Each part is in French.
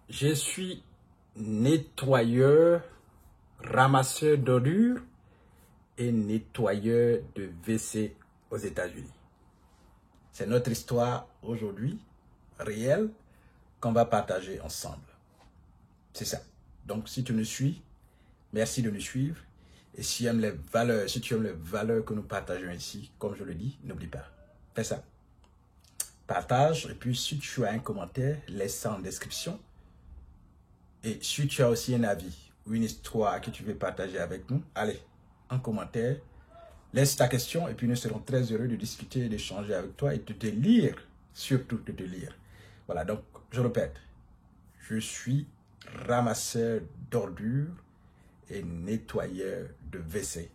Je suis nettoyeur, ramasseur d'ordures et nettoyeur de WC aux États-Unis. C'est notre histoire aujourd'hui, réelle, qu'on va partager ensemble. C'est ça. Donc, si tu nous suis, merci de nous suivre. Et si tu aimes les valeurs que nous partageons ici, comme je le dis, n'oublie pas. Fais ça. Partage. Et puis, si tu as un commentaire, laisse ça en description. Et si tu as aussi un avis ou une histoire que tu veux partager avec nous, allez, en commentaire, laisse ta question et puis nous serons très heureux de discuter et d'échanger avec toi et de te lire, surtout de te lire. Voilà, donc je répète, je suis ramasseur d'ordures et nettoyeur de WC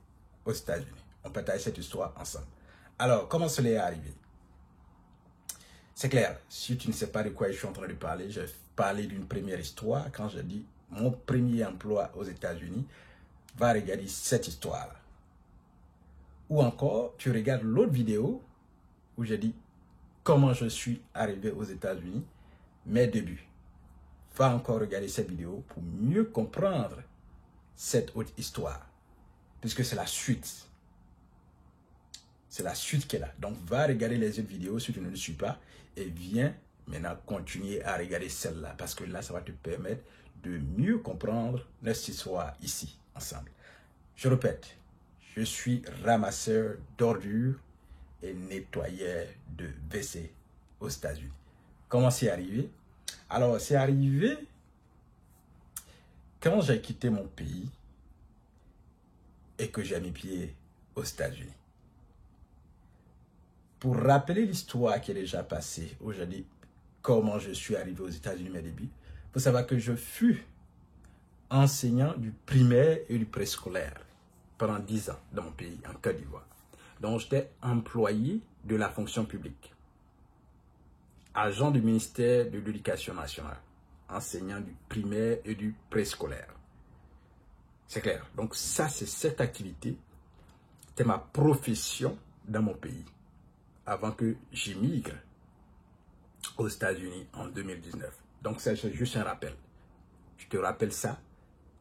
aux États-Unis. On partage cette histoire ensemble. Alors, comment cela est arrivé? C'est clair, si tu ne sais pas de quoi je suis en train de parler, je vais parler d'une première histoire. Quand je dis mon premier emploi aux États-Unis, va regarder cette histoire-là. Ou encore, tu regardes l'autre vidéo où je dis comment je suis arrivé aux États-Unis, mes débuts. Va encore regarder cette vidéo pour mieux comprendre cette autre histoire, puisque c'est la suite. C'est la suite qui est là. Donc, va regarder les autres vidéos si tu ne le suis pas et viens maintenant continuer à regarder celle-là parce que là, ça va te permettre de mieux comprendre notre histoire ici, ensemble. Je répète, je suis ramasseur d'ordures et nettoyeur de WC aux États-Unis. Comment c'est arrivé? Alors, c'est arrivé quand j'ai quitté mon pays et que j'ai mis pied aux États-Unis. Pour rappeler l'histoire qui est déjà passée aujourd'hui, comment je suis arrivé aux États-Unis, mes débuts, il faut savoir que je fus enseignant du primaire et du préscolaire pendant 10 ans dans mon pays, en Côte d'Ivoire. Donc, j'étais employé de la fonction publique, agent du ministère de l'Éducation nationale, enseignant du primaire et du préscolaire. C'est clair. Donc, ça, c'est cette activité. C'était ma profession dans mon pays avant que j'émigre aux États-Unis en 2019. Donc, c'est juste un rappel. Je te rappelle ça.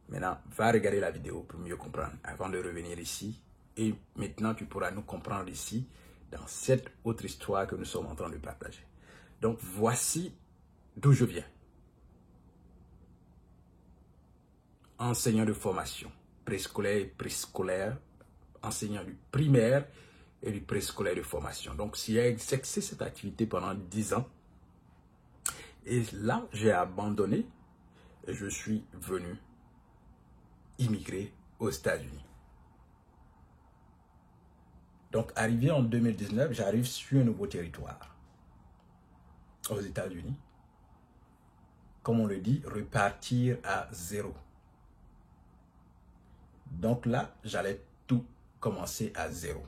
Maintenant, va regarder la vidéo pour mieux comprendre avant de revenir ici. Et maintenant, tu pourras nous comprendre ici dans cette autre histoire que nous sommes en train de partager. Donc, voici d'où je viens. Enseignant de formation, préscolaire et préscolaire, enseignant du primaire et du préscolaire de formation. Donc, j'ai exercé cette activité pendant 10 ans. Et là, j'ai abandonné et je suis venu immigrer aux États-Unis. Donc, arrivé en 2019, j'arrive sur un nouveau territoire aux États-Unis. Comme on le dit, repartir à zéro. Donc là, j'allais tout commencer à zéro.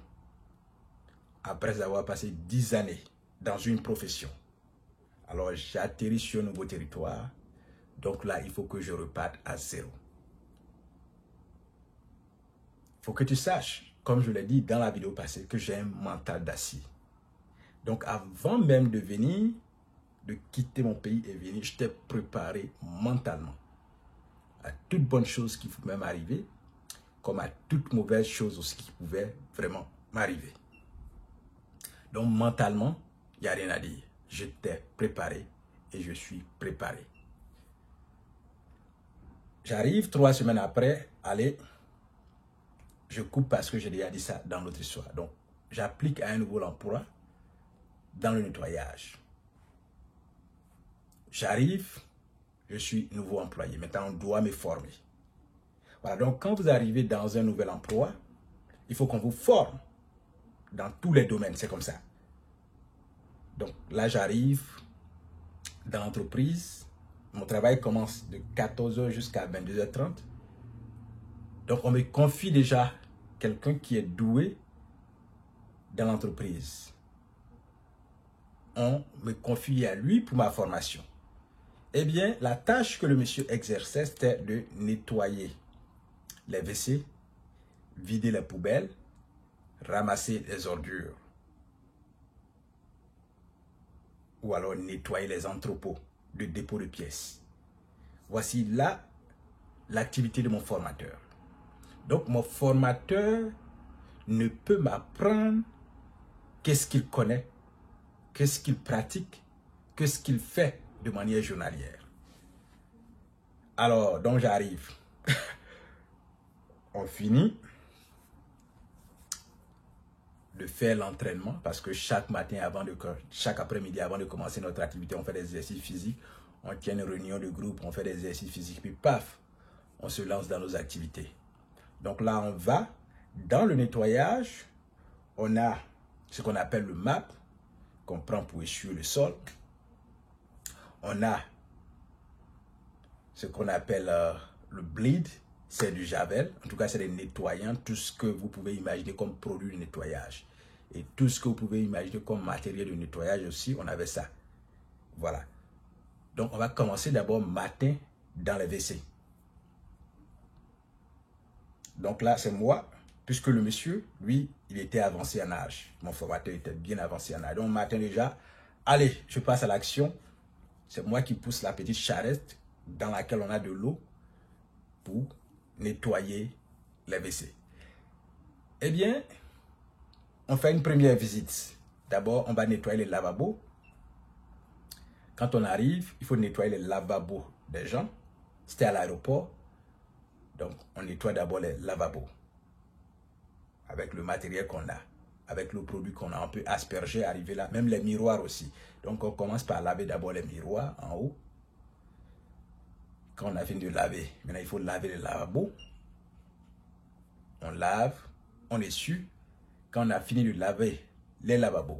Après avoir passé 10 années dans une profession. Alors, j'atterris sur un nouveau territoire. Donc là, il faut que je reparte à zéro. Il faut que tu saches, comme je l'ai dit dans la vidéo passée, que j'ai un mental d'acier. Donc, avant même de venir, de quitter mon pays et venir, j'étais préparé mentalement à toute bonne chose qui pouvait m'arriver, comme à toute mauvaise chose aussi qui pouvait vraiment m'arriver. Donc, mentalement, il n'y a rien à dire. J'étais préparé et je suis préparé. J'arrive 3 semaines après, allez, je coupe parce que j'ai déjà dit ça dans notre histoire. Donc, j'applique à un nouveau emploi dans le nettoyage. J'arrive, je suis nouveau employé. Maintenant, on doit me former. Voilà, donc quand vous arrivez dans un nouvel emploi, il faut qu'on vous forme dans tous les domaines, c'est comme ça. Donc là, j'arrive dans l'entreprise. Mon travail commence de 14h jusqu'à 22h30. Donc, on me confie déjà quelqu'un qui est doué dans l'entreprise. On me confie à lui pour ma formation. Eh bien, la tâche que le monsieur exerçait, c'était de nettoyer les WC, vider les poubelles, ramasser les ordures. Ou alors nettoyer les entrepôts de dépôt de pièces. Voici là l'activité de mon formateur. Donc, mon formateur ne peut m'apprendre qu'est-ce qu'il connaît, qu'est-ce qu'il pratique, qu'est-ce qu'il fait de manière journalière. Alors, donc j'arrive. On finit de faire l'entraînement parce que chaque matin, chaque après-midi, avant de commencer notre activité, on fait des exercices physiques. On tient une réunion de groupe, on fait des exercices physiques, puis paf, on se lance dans nos activités. Donc là, on va dans le nettoyage. On a ce qu'on appelle le MAP, qu'on prend pour essuyer le sol. On a ce qu'on appelle le bleed, c'est du javel. En tout cas, c'est des nettoyants, tout ce que vous pouvez imaginer comme produit de nettoyage. Et tout ce que vous pouvez imaginer comme matériel de nettoyage aussi, on avait ça. Voilà. Donc, on va commencer d'abord matin dans les WC. Donc là, c'est moi, puisque le monsieur, lui, il était avancé en âge. Mon formateur était bien avancé en âge. Donc, matin déjà, allez, je passe à l'action. C'est moi qui pousse la petite charrette dans laquelle on a de l'eau pour nettoyer les WC. Eh bien, on fait une première visite. D'abord, on va nettoyer les lavabos. Quand on arrive, il faut nettoyer les lavabos des gens. C'était à l'aéroport. Donc, on nettoie d'abord les lavabos avec le matériel qu'on a, avec le produit qu'on a. On peut asperger, arriver là, même les miroirs aussi. Donc, on commence par laver d'abord les miroirs en haut. Quand on a fini de laver, maintenant il faut laver les lavabos. On lave, on essuie. Quand on a fini de laver les lavabos,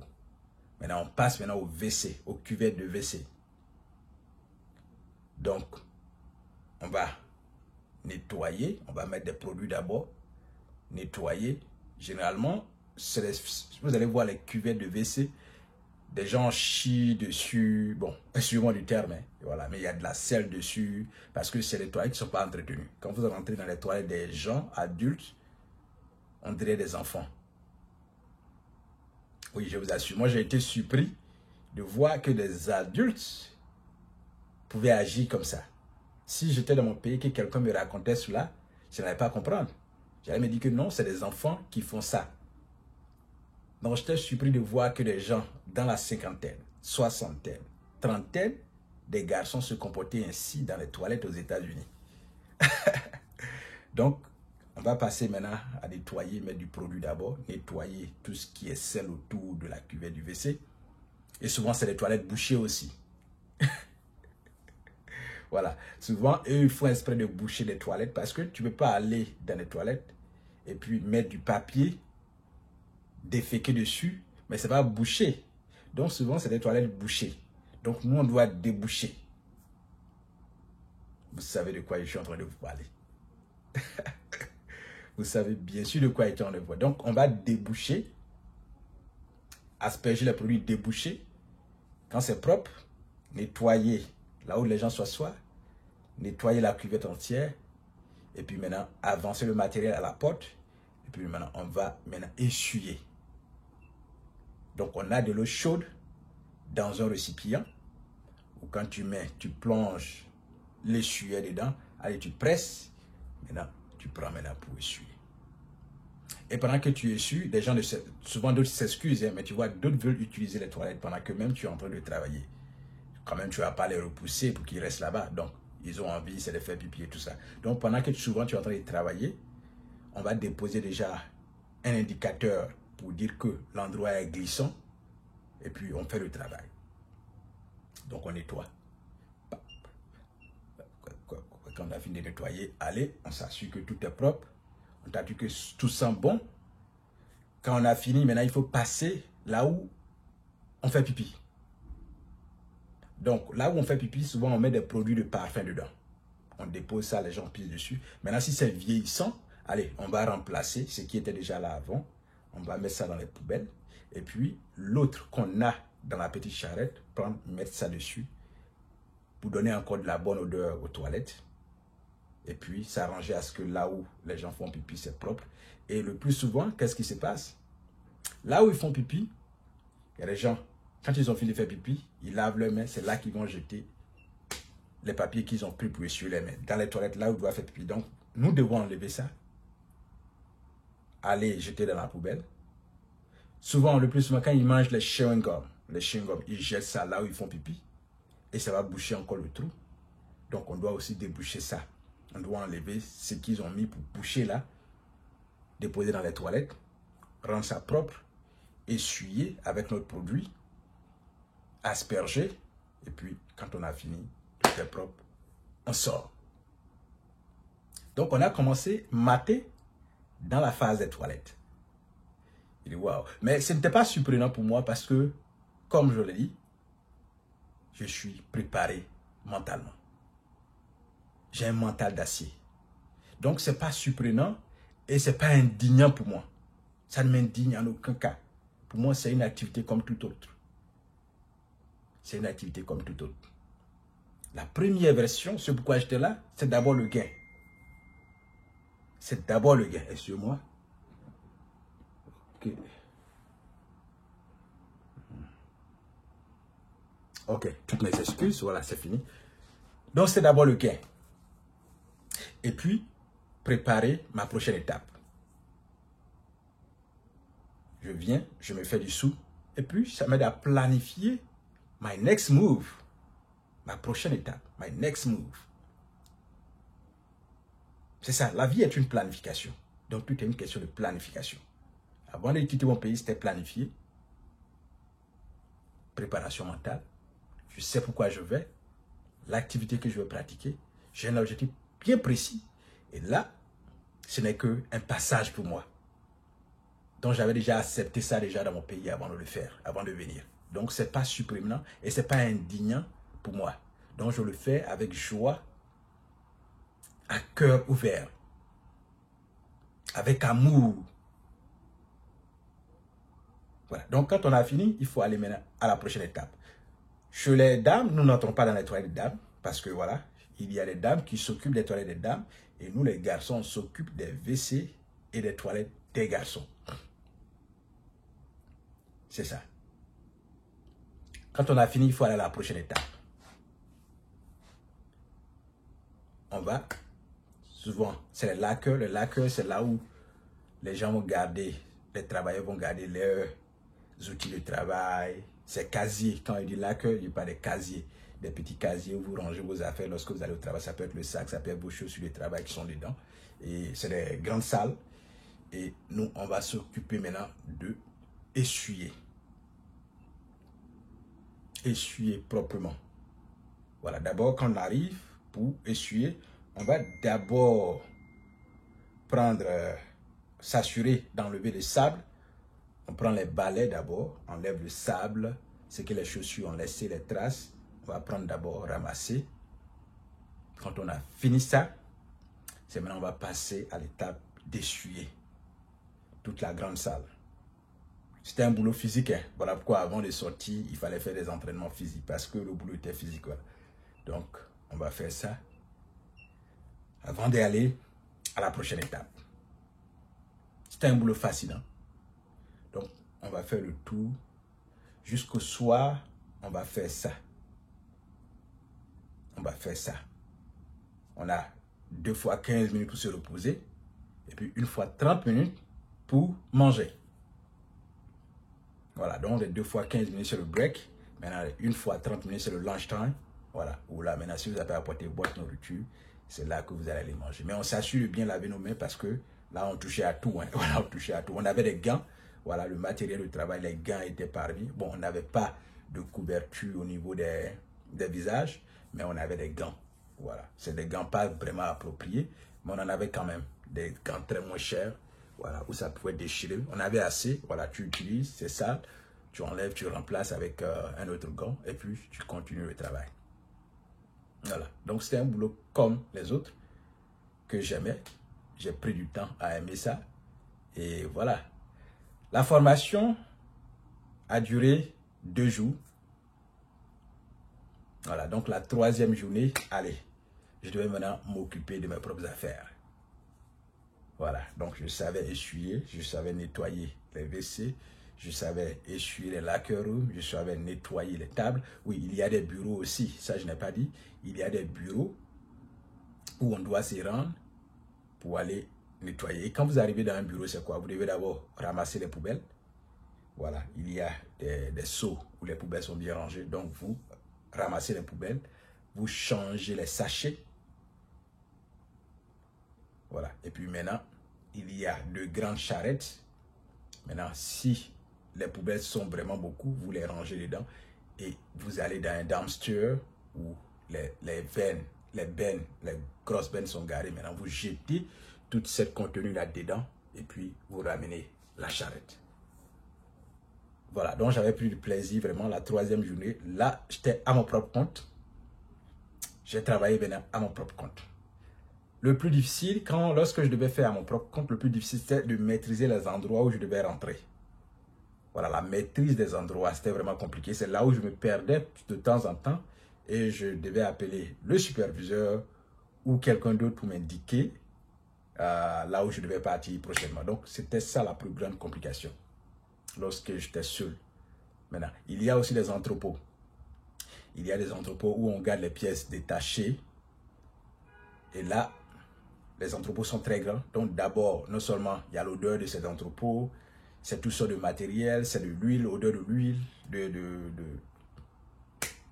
maintenant on passe maintenant au WC, au cuvette de WC. Donc, on va nettoyer, on va mettre des produits d'abord, nettoyer. Généralement, vous allez voir les cuvettes de WC, des gens chient dessus, bon, excusez-moi du terme, hein, voilà, mais il y a de la selle dessus, parce que c'est les toilettes qui ne sont pas entretenues. Quand vous rentrez dans les toilettes des gens adultes, on dirait des enfants. Oui, je vous assure, moi j'ai été surpris de voir que des adultes pouvaient agir comme ça. Si j'étais dans mon pays, que quelqu'un me racontait cela, je n'allais pas comprendre. J'allais me dire que non, c'est des enfants qui font ça. Donc, j'étais surpris de voir que des gens dans la cinquantaine, soixantaine, trentaine, des garçons se comportaient ainsi dans les toilettes aux États-Unis. Donc, on va passer maintenant à nettoyer, mettre du produit d'abord, nettoyer tout ce qui est sel autour de la cuvette du WC. Et souvent, c'est les toilettes bouchées aussi. Voilà. Souvent, eux, ils font exprès de boucher les toilettes parce que tu ne peux pas aller dans les toilettes et puis mettre du papier déféqué dessus, mais ça va boucher. Donc, souvent, c'est des toilettes bouchées. Donc, nous, on doit déboucher. Vous savez de quoi je suis en train de vous parler. Vous savez bien sûr de quoi je suis en train de vous parler. Donc, on va déboucher, asperger les produits débouchés. Quand c'est propre, nettoyer là où les gens s'assoient, nettoyer la cuvette entière, et puis maintenant, avancer le matériel à la porte, et puis maintenant, on va maintenant essuyer. Donc, on a de l'eau chaude dans un récipient, où quand tu plonges l'essuyer dedans, allez, tu presses, maintenant, tu prends maintenant pour essuyer. Et pendant que tu essuies, les gens, souvent d'autres s'excusent, hein, mais tu vois, d'autres veulent utiliser les toilettes pendant que même tu es en train de travailler. Quand même, tu ne vas pas les repousser pour qu'ils restent là-bas. Donc, ils ont envie, c'est de faire pipi et tout ça. Donc, pendant que souvent tu es en train de travailler, on va déposer déjà un indicateur pour dire que l'endroit est glissant. Et puis, on fait le travail. Donc, on nettoie. Quand on a fini de nettoyer, allez, on s'assure que tout est propre. On s'assure que tout sent bon. Quand on a fini, maintenant, il faut passer là où on fait pipi. Donc, là où on fait pipi, souvent, on met des produits de parfum dedans. On dépose ça, les gens pissent dessus. Maintenant, si c'est vieillissant, allez, on va remplacer ce qui était déjà là avant. On va mettre ça dans les poubelles. Et puis, l'autre qu'on a dans la petite charrette, mettre ça dessus pour donner encore de la bonne odeur aux toilettes. Et puis, s'arranger à ce que là où les gens font pipi, c'est propre. Et le plus souvent, qu'est-ce qui se passe? Là où ils font pipi, il y a des gens, quand ils ont fini de faire pipi, ils lavent leurs mains, c'est là qu'ils vont jeter les papiers qu'ils ont pris pour essuyer les mains dans les toilettes là où ils doivent faire pipi. Donc, nous devons enlever ça, aller jeter dans la poubelle. Souvent, le plus souvent, quand ils mangent les chewing-gums, ils jettent ça là où ils font pipi et ça va boucher encore le trou. Donc, on doit aussi déboucher ça. On doit enlever ce qu'ils ont mis pour boucher là, déposer dans les toilettes, rendre ça propre, essuyer avec notre produit, asperger, et puis quand on a fini, tout est propre, on sort. Donc, on a commencé à mater dans la phase des toilettes. Il dit, waouh. Mais ce n'était pas surprenant pour moi parce que, comme je l'ai dit, je suis préparé mentalement. J'ai un mental d'acier. Donc, ce n'est pas surprenant et ce n'est pas indignant pour moi. Ça ne m'indigne en aucun cas. Pour moi, c'est une activité comme tout autre. C'est une activité comme tout autre. La première version, c'est pourquoi j'étais là, c'est d'abord le gain. C'est d'abord le gain. Excusez-moi. Ok. Ok, toutes mes excuses, voilà, c'est fini. Donc, c'est d'abord le gain. Et puis, préparer ma prochaine étape. Je viens, je me fais du sou. Et puis, ça m'aide à planifier my next move. Ma prochaine étape, my next move. C'est ça, la vie est une planification. Donc, tout est une question de planification. Avant de quitter mon pays, c'était planifié. Préparation mentale. Je sais pourquoi je vais. L'activité que je veux pratiquer. J'ai un objectif bien précis. Et là, ce n'est qu'un passage pour moi. Donc, j'avais déjà accepté ça déjà dans mon pays avant de le faire, avant de venir. Donc, ce n'est pas surprenant et ce n'est pas indignant pour moi. Donc, je le fais avec joie, à cœur ouvert, avec amour. Voilà. Donc, quand on a fini, il faut aller maintenant à la prochaine étape. Chez les dames, nous n'entrons pas dans les toilettes des dames parce que voilà, il y a des dames qui s'occupent des toilettes des dames et nous, les garçons, on s'occupe des WC et des toilettes des garçons. C'est ça. Quand on a fini, il faut aller à la prochaine étape. On va, souvent, c'est le lacquer. Le lacquer, c'est là où les gens vont garder, les travailleurs vont garder leurs outils de travail. C'est casier. Quand il dit lacquer, il parle des casiers. Des petits casiers où vous rangez vos affaires lorsque vous allez au travail. Ça peut être le sac, ça peut être vos chaussures de travail qui sont dedans. Et c'est des grandes salles. Et nous, on va s'occuper maintenant de essuyer. Essuyer proprement. Voilà, d'abord quand on arrive pour essuyer, on va d'abord prendre, s'assurer d'enlever le sable. On prend les balais d'abord, on enlève le sable, ce que les chaussures ont laissé, les traces. On va prendre d'abord, ramasser. Quand on a fini ça, c'est maintenant on va passer à l'étape d'essuyer toute la grande salle. C'était un boulot physique. Hein. Voilà pourquoi avant de sortir, il fallait faire des entraînements physiques parce que le boulot était physique. Voilà. Donc, on va faire ça avant d'aller à la prochaine étape. C'était un boulot fascinant. Donc, on va faire le tour. Jusqu'au soir, on va faire ça. On va faire ça. On a 2 fois 15 minutes pour se reposer. Et puis, 1 fois 30 minutes pour manger. Voilà, donc les 2 fois 15 minutes c'est le break. Maintenant, 1 fois 30 minutes c'est le lunch time. Voilà, ou là, maintenant, si vous avez apporté votre nourriture, c'est là que vous allez aller manger. Mais on s'assure de bien laver nos mains parce que là, on touchait à tout. Hein. Voilà, on touchait à tout. On avait des gants. Voilà, le matériel de travail, les gants étaient parmi. Bon, on n'avait pas de couverture au niveau des visages, mais on avait des gants. Voilà, c'est des gants pas vraiment appropriés, mais on en avait quand même. Des gants très moins chers. Voilà, où ça pouvait déchirer. On avait assez. Voilà, tu utilises, c'est sale. Tu enlèves, tu remplaces avec un autre gant et puis tu continues le travail. Voilà, donc c'était un boulot comme les autres que j'aimais. J'ai pris du temps à aimer ça. Et voilà. La formation a duré 2 jours. Voilà, donc la 3e journée, allez, je devais maintenant m'occuper de mes propres affaires. Voilà, donc je savais essuyer, je savais nettoyer les WC, je savais essuyer les locker rooms, je savais nettoyer les tables. Oui, il y a des bureaux aussi, ça je n'ai pas dit. Il y a des bureaux où on doit s'y rendre pour aller nettoyer. Et quand vous arrivez dans un bureau, c'est quoi? Vous devez d'abord ramasser les poubelles. Voilà, il y a des seaux où les poubelles sont bien rangées. Donc, vous ramassez les poubelles, vous changez les sachets. Voilà, et puis maintenant, il y a de grandes charrettes. Maintenant, si les poubelles sont vraiment beaucoup, vous les rangez dedans et vous allez dans un dumpster où les grosses bennes sont garées. Maintenant, vous jetez toute cette contenue là-dedans et puis vous ramenez la charrette. Voilà, donc j'avais pris du plaisir vraiment la 3e journée. Là, j'étais à mon propre compte. J'ai travaillé maintenant à mon propre compte. Le plus difficile, lorsque je devais faire à mon propre compte, le plus difficile, c'était de maîtriser les endroits où je devais rentrer. Voilà, la maîtrise des endroits, c'était vraiment compliqué. C'est là où je me perdais de temps en temps et je devais appeler le superviseur ou quelqu'un d'autre pour m'indiquer là où je devais partir prochainement. Donc, c'était ça la plus grande complication lorsque j'étais seul. Maintenant, il y a aussi des entrepôts. Il y a des entrepôts où on garde les pièces détachées. Et là, les entrepôts sont très grands. Donc, d'abord, non seulement il y a l'odeur de ces entrepôts, c'est tout ça de matériel, c'est de l'huile, l'odeur de l'huile,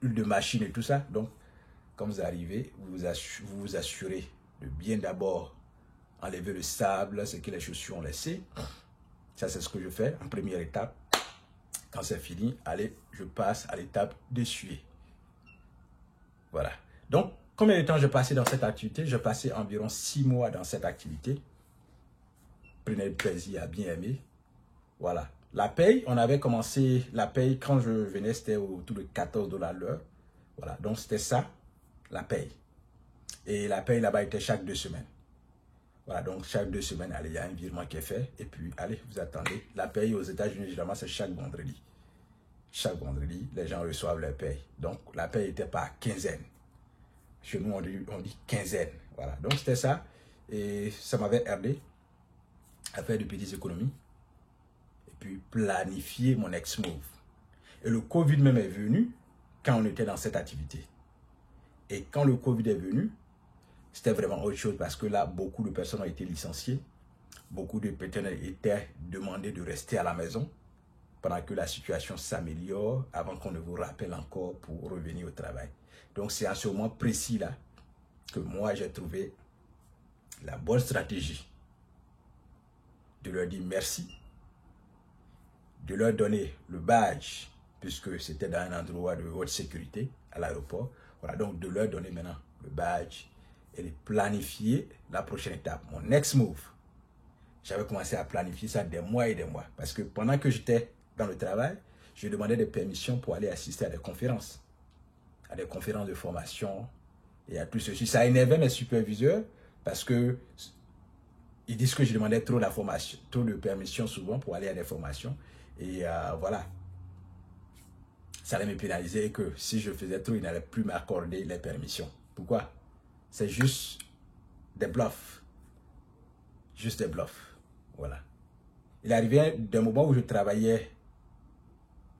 de machine et tout ça. Donc, quand vous arrivez, vous vous assurez de bien d'abord enlever le sable, ce que les chaussures ont laissé. Ça, c'est ce que je fais en première étape. Quand c'est fini, allez, je passe à l'étape d'essuyer. Voilà. Donc, combien de temps je passais dans cette activité? Je passais environ 6 mois dans cette activité. Prenez le plaisir à bien aimer. Voilà. La paye, on avait commencé la paye quand je venais, c'était autour de 14 $ l'heure. Voilà. Donc, c'était ça, la paye. Et la paye là-bas était chaque 2 semaines. Voilà. Donc, chaque 2 semaines, allez, il y a un virement qui est fait. Et puis, allez, vous attendez. La paye aux États-Unis, généralement, c'est chaque vendredi. Chaque vendredi, les gens reçoivent leur paye. Donc, la paye n'était pas quinzaine. Chez nous, on dit quinzaine. Voilà. Donc, c'était ça. Et ça m'avait aidé à faire de petites économies. Et puis, planifier mon next move. Et le Covid même est venu quand on était dans cette activité. Et quand le Covid est venu, c'était vraiment autre chose parce que là, beaucoup de personnes ont été licenciées. Beaucoup de personnes étaient demandées de rester à la maison pendant que la situation s'améliore avant qu'on ne vous rappelle encore pour revenir au travail. Donc, c'est à ce moment précis-là que moi, j'ai trouvé la bonne stratégie de leur dire merci, de leur donner le badge, puisque c'était dans un endroit de haute sécurité à l'aéroport. Voilà, donc de leur donner maintenant le badge et de planifier la prochaine étape, mon next move. J'avais commencé à planifier ça des mois et des mois, parce que pendant que j'étais dans le travail, je demandais des permissions pour aller assister à des conférences de formation et à tout ceci. Ça énervait mes superviseurs parce que ils disent que je demandais trop d'informations, trop de permissions souvent pour aller à des formations. Et voilà, ça allait me pénaliser et que si je faisais trop, ils n'allaient plus m'accorder les permissions. Pourquoi? C'est juste des bluffs. Juste des bluffs. Voilà. Il arrivait d'un moment où je travaillais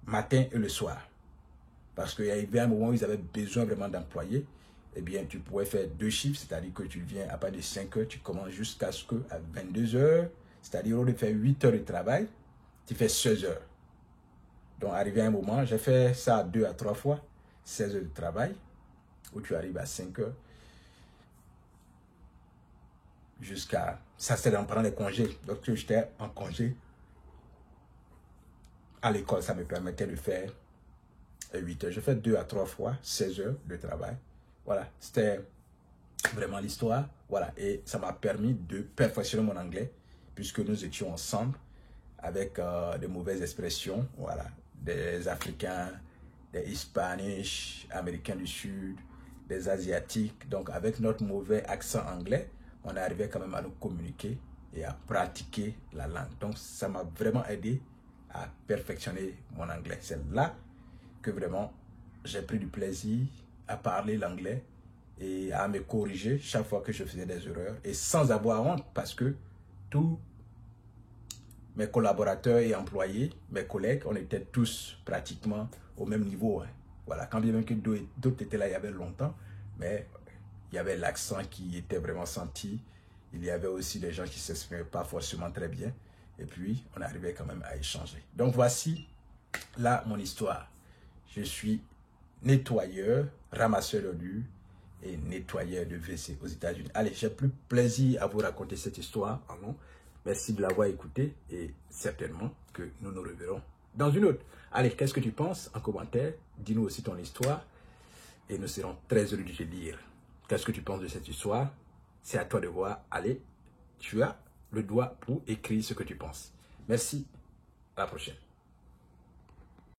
matin et le soir. Parce qu'il y avait un moment où ils avaient besoin vraiment d'employés. Eh bien, tu pouvais faire 2 chiffres, c'est-à-dire que tu viens à partir de 5 heures, tu commences jusqu'à ce qu'à 22 heures, c'est-à-dire au lieu de faire 8 heures de travail, tu fais 16 heures. Donc, arrivé à un moment, j'ai fait ça 2 à 3 fois, 16 heures de travail, où tu arrives à 5 heures, jusqu'à... Ça, c'était pendant les congés. Donc, j'étais en congé. À l'école, ça me permettait de faire 8 heures. Je fais 2 à 3 fois, 16 heures de travail. Voilà, c'était vraiment l'histoire. Voilà, et ça m'a permis de perfectionner mon anglais, puisque nous étions ensemble avec de mauvaises expressions. Voilà, des Africains, des Hispaniques, Américains du Sud, des Asiatiques. Donc, avec notre mauvais accent anglais, on arrivait quand même à nous communiquer et à pratiquer la langue. Donc, ça m'a vraiment aidé à perfectionner mon anglais. C'est là que vraiment j'ai pris du plaisir à parler l'anglais et à me corriger chaque fois que je faisais des erreurs et sans avoir honte parce que tout mes collaborateurs et employés, mes collègues, on était tous pratiquement au même niveau. Hein. Voilà, quand bien même que d'autres étaient là il y avait longtemps, mais il y avait l'accent qui était vraiment senti. Il y avait aussi des gens qui ne s'exprimaient pas forcément très bien. Et puis, on arrivait quand même à échanger. Donc, voici là mon histoire. Je suis nettoyeur, ramasseur d'ordures et nettoyeur de WC aux États-Unis. Allez, j'ai plus plaisir à vous raconter cette histoire. Merci de l'avoir écoutée et certainement que nous nous reverrons dans une autre. Allez, qu'est-ce que tu penses en commentaire? Dis-nous aussi ton histoire et nous serons très heureux de te lire. Qu'est-ce que tu penses de cette histoire? C'est à toi de voir. Allez, tu as le doigt pour écrire ce que tu penses. Merci. À la prochaine.